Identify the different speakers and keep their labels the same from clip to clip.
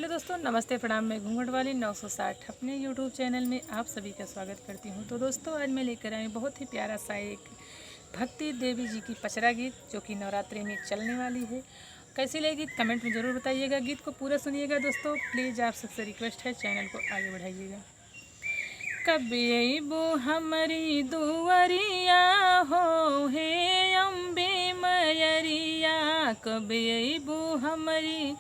Speaker 1: Hello दोस्तों, नमस्ते प्रणाम। मैं घूंघट वाली 960 अपने यूट्यूब चैनल में आप सभी का स्वागत करती हूं। तो दोस्तों, आज मैं लेकर आई बहुत ही प्यारा सा एक भक्ति देवी जी की पचरा गीत जो कि नवरात्रि में चलने वाली है। कैसी लगी गीत कमेंट में ज़रूर बताइएगा। गीत को पूरा सुनिएगा दोस्तों। प्लीज़ आप सबसे रिक्वेस्ट है, चैनल को आगे बढ़ाइएगा। कब अइबो हमारी दुआरिया हो हे अम्बे मयरिया, कब अइबो हमारी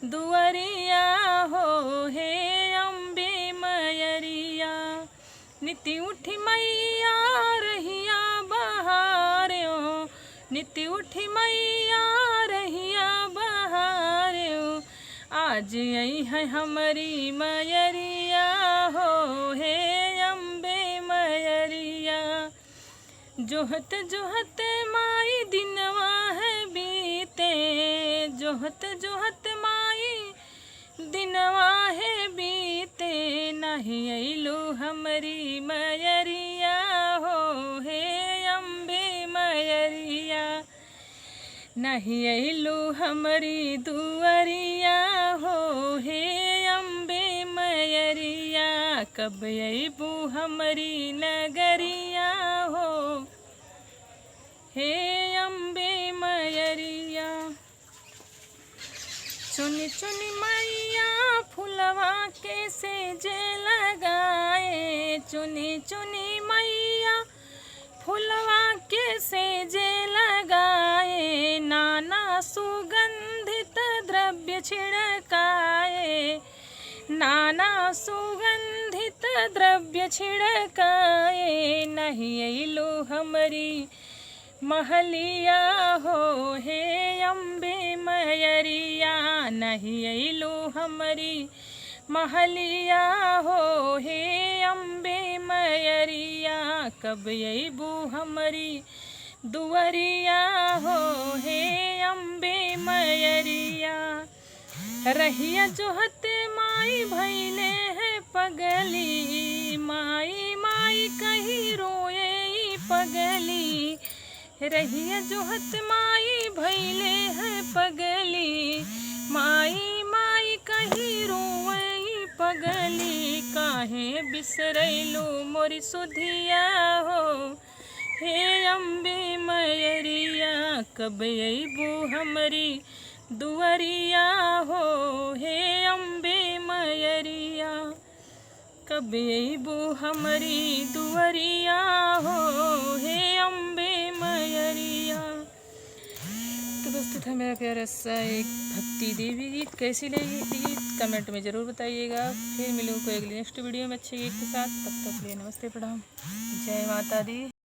Speaker 1: दुआरिया हो हे अम्बे मयरिया। निति उठी मैया रहिया बहार्यो, निति उठी मैया रहिया बहार्यो। आज आई है हमारी मयरिया हो हे अम्बे मयरिया। जोहत जोहत माई दिनवा है बीते, जोहत जोहत माई दिनवा है बीते। नहीं अइलो हमारी मयरिया हो हे अम्बे मयरिया। नहीं अइलो हमारी दुआरिया हो हे अम्बे मयरिया। कब अइबो हमारी नगरिया हो हे अम्बे मयरिया। चुनी चुनी मैया फुलवा के सेजे लगाए, चुनी चुनी मैया फुलवा के सेजे लगाए। नाना सुगंधित द्रव्य छिड़काए, नाना सुगंधित द्रव्य छिड़काए। नहीं अइलो हमारी महलिया हो हे अम्बे मयरिया। नहीं अइलो हमारी महलिया हो हे अम्बे मयरिया। कब अइबो हमारी दुआरिया हो हे अम्बे मयरिया। रहिया जोहत माई भैले है पगली, माई माई कही रोए पगली। रहिया जोहत माई भैले है पगली, माई माई कही रोए पगली। काहे बिसरैलो मोरी सुधिया हो हे अम्बे मयरिया। कब अइबो हमारी दुआरिया हो हे अम्बे मयरिया। कब अइबो हमारी दुआरिया हो हे अम्बे मयरिया। तो दोस्तों, था मेरा प्यारा सा एक भक्ति देवी गीत। कैसी लगी गीत कमेंट में ज़रूर बताइएगा। फिर मिलूँ कोई अगली नेक्स्ट वीडियो में अच्छे गीत के साथ। तब तक के लिए नमस्ते प्रणाम, जय माता दी।